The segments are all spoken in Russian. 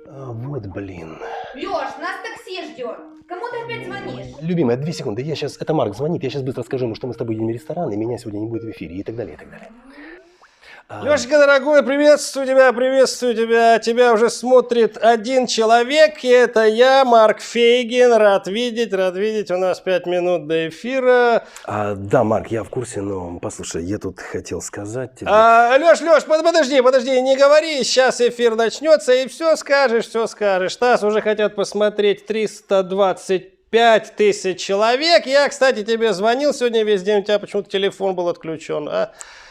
Вот блин. Лёш, нас такси ждет. Кому ты опять звонишь? Любимая, 2 секунды. Это Марк звонит. Я сейчас быстро скажу ему, что мы с тобой едем в ресторан, и меня сегодня не будет в эфире, и так далее, и так далее. Лёшенька, дорогой, приветствую тебя, приветствую тебя. Тебя уже смотрит один человек, и это я, Марк Фейгин. Рад видеть. У нас 5 минут до эфира. Да, Марк, я в курсе, но послушай, я тут хотел сказать тебе... Лёш, подожди, не говори. Сейчас эфир начнется, и все скажешь. Нас уже хотят посмотреть 325 тысяч человек. Я, кстати, тебе звонил сегодня весь день, у тебя почему-то телефон был отключен,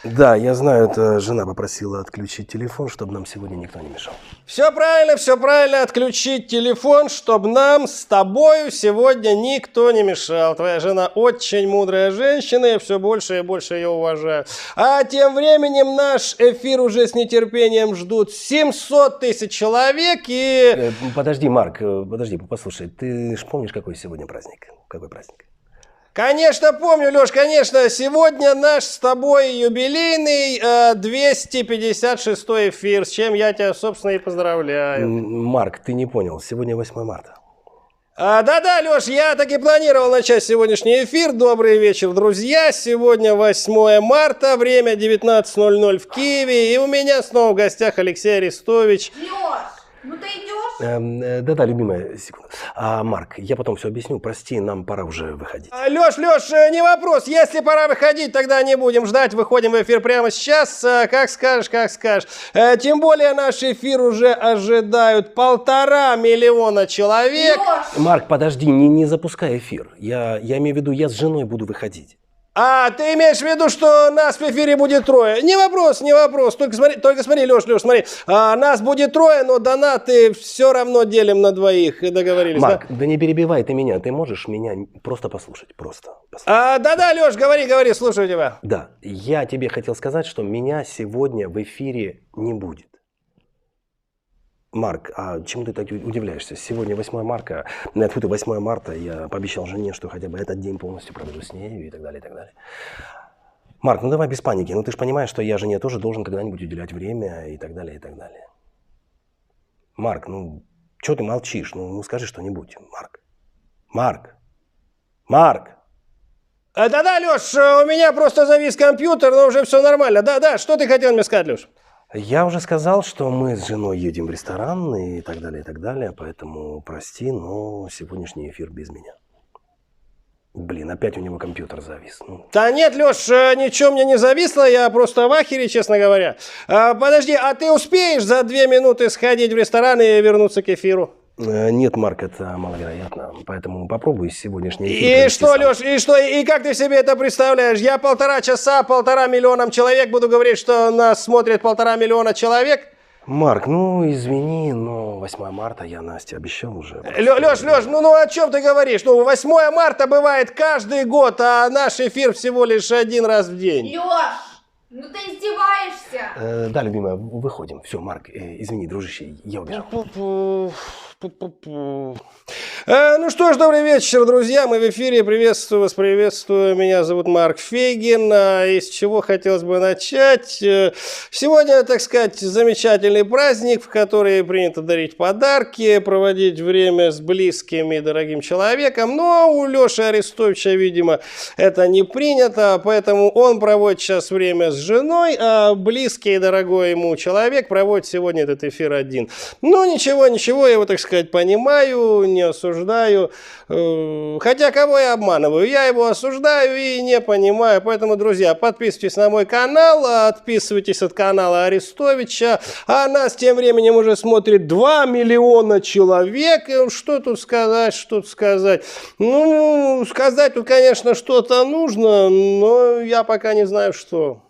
Да, я знаю, это жена попросила отключить телефон, чтобы нам сегодня никто не мешал. Все правильно, отключить телефон, чтобы нам с тобою сегодня никто не мешал. Твоя жена очень мудрая женщина, я все больше и больше ее уважаю. А тем временем наш эфир уже с нетерпением ждут 700 тысяч человек и... Подожди, Марк, послушай, ты ж помнишь, какой сегодня праздник? Какой праздник? Конечно, помню, Леш, конечно. Сегодня наш с тобой юбилейный 256-й эфир, с чем я тебя, собственно, и поздравляю. Марк, ты не понял, сегодня 8 марта. Да, Леш, я так и планировал начать сегодняшний эфир. Добрый вечер, друзья. Сегодня 8 марта, время 19:00 в Киеве. И у меня снова в гостях Алексей Арестович. Лёш, ну ты идешь? Да, любимая, секунду. Марк, я потом все объясню, прости, нам пора уже выходить. Леш, не вопрос. Если пора выходить, тогда не будем ждать. Выходим в эфир прямо сейчас. Как скажешь. Тем более наш эфир уже ожидают 1,5 миллиона человек. Лёш! Марк, подожди, не запускай эфир. Я имею в виду, я с женой буду выходить. Ты имеешь в виду, что нас в эфире будет 3? Не вопрос. Только смотри, Леш, смотри. Нас будет 3, но донаты все равно делим на 2. Договорились, Марк, да? да не перебивай ты меня. Ты можешь меня просто послушать? Да, Леш, говори, слушаю тебя. Да, я тебе хотел сказать, что меня сегодня в эфире не будет. Марк, чему ты так удивляешься? Сегодня 8 марта, я пообещал жене, что хотя бы этот день полностью проведу с нею и так далее, и так далее. Марк, ну давай без паники. Ну ты же понимаешь, что я жене тоже должен когда-нибудь уделять время и так далее, и так далее. Марк, ну что ты молчишь? Ну скажи что-нибудь, Марк. Да, Леш, у меня просто завис компьютер, но уже все нормально. Да, что ты хотел мне сказать, Леш? Я уже сказал, что мы с женой едем в ресторан и так далее, поэтому прости, но сегодняшний эфир без меня. Блин, опять у него компьютер завис. Да нет, Леш, ничего мне не зависло, я просто в ахере, честно говоря. Подожди, ты успеешь за 2 минуты сходить в ресторан и вернуться к эфиру? Нет, Марк, это маловероятно, поэтому попробуй сегодняшний эфир. И что, Леш, и как ты себе это представляешь? Я 1,5 часа 1,5 миллиона человек буду говорить, что нас смотрит 1,5 миллиона человек? Марк, ну извини, но 8 марта я Насте обещал уже. Леш, ну о чем ты говоришь? 8 марта бывает каждый год, а наш эфир всего лишь 1 раз в день. Лёш, ну ты издеваешься. Да, любимая, выходим. Все, Марк, извини, дружище, я убежал. Ну что ж, добрый вечер, друзья. Мы в эфире. Приветствую вас, Меня зовут Марк Фейгин. Из чего хотелось бы начать? Сегодня, так сказать, замечательный праздник, в который принято дарить подарки, проводить время с близким и дорогим человеком. Но у Леши Арестовича, видимо, это не принято, поэтому он проводит сейчас время с женой, а близкий и дорогой ему человек проводит сегодня этот эфир один. Ну, ничего, я его, так сказать, понимаю, не осуждаю. Хотя кого я обманываю? Я его осуждаю и не понимаю. Поэтому, друзья, подписывайтесь на мой канал, отписывайтесь от канала Арестовича. А нас тем временем уже смотрит 2 миллиона человек. Что тут сказать? Ну, сказать тут, конечно, что-то нужно, но я пока не знаю, что.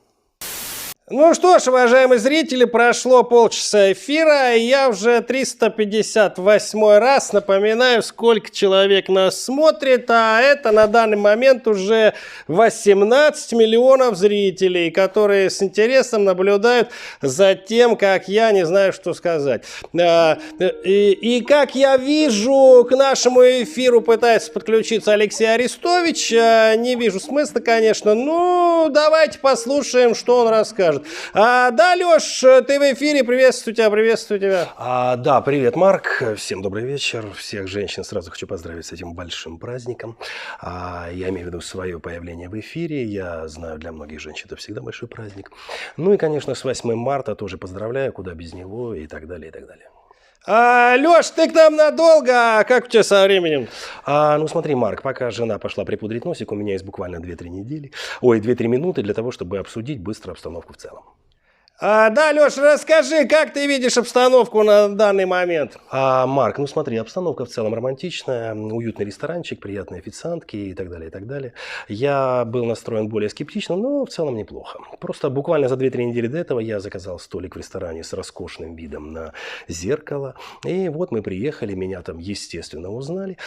Ну что ж, уважаемые зрители, прошло полчаса эфира, и я уже 358 раз напоминаю, сколько человек нас смотрит, а это на данный момент уже 18 миллионов зрителей, которые с интересом наблюдают за тем, как я не знаю, что сказать. И как я вижу, к нашему эфиру пытается подключиться Алексей Арестович, не вижу смысла, конечно, ну давайте послушаем, что он расскажет. может. Да, Леш, ты в эфире, приветствую тебя. Да, привет, Марк. Всем добрый вечер. Всех женщин сразу хочу поздравить с этим большим праздником. Я имею в виду свое появление в эфире. Я знаю, для многих женщин это всегда большой праздник. Ну и, конечно, с 8 марта тоже поздравляю, куда без него и так далее, и так далее. Леш, ты к нам надолго? Как у тебя со временем? Ну смотри, Марк, пока жена пошла припудрить носик, у меня есть буквально 2-3 минуты для того, чтобы обсудить быстро обстановку в целом. Да, Леш, расскажи, как ты видишь обстановку на данный момент? Марк, ну смотри, обстановка в целом романтичная, уютный ресторанчик, приятные официантки и так далее, и так далее. Я был настроен более скептично, но в целом неплохо. Просто буквально за 2-3 недели до этого я заказал столик в ресторане с роскошным видом на зеркало. И вот мы приехали, меня там, естественно, узнали.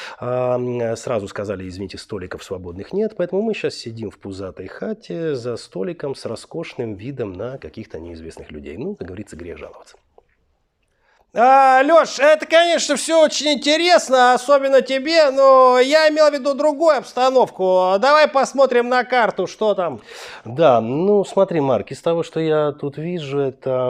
Сразу сказали, извините, столиков свободных нет, поэтому мы сейчас сидим в пузатой хате за столиком с роскошным видом на каких-то неизвестных людей. Ну, как говорится, грех жаловаться. Леш, это, конечно, все очень интересно, особенно тебе, но я имел в виду другую обстановку. Давай посмотрим на карту, что там. Да, ну смотри, Марк, из того, что я тут вижу, это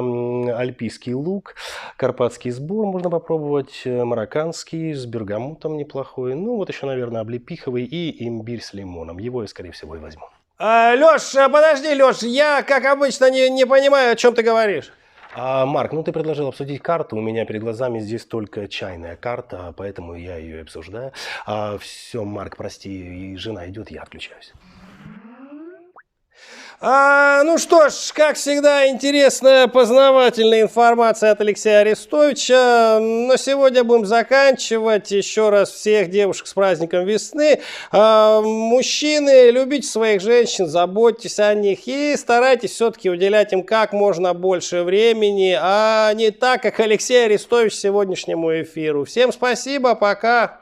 альпийский лук, карпатский сбор можно попробовать, марокканский с бергамутом неплохой, ну вот еще, наверное, облепиховый и имбирь с лимоном. Его я, скорее всего, и возьму. Леш, подожди, Леш, я, как обычно, не понимаю, о чем ты говоришь. Марк, ну ты предложил обсудить карту, у меня перед глазами здесь только чайная карта, поэтому я ее и обсуждаю. Все, Марк, прости, и жена идет, я отключаюсь. Ну что ж, как всегда, интересная, познавательная информация от Алексея Арестовича. Но сегодня будем заканчивать. Еще раз всех девушек с праздником весны. Мужчины, любите своих женщин, заботьтесь о них и старайтесь все-таки уделять им как можно больше времени, а не так, как Алексей Арестович сегодняшнему эфиру. Всем спасибо, пока.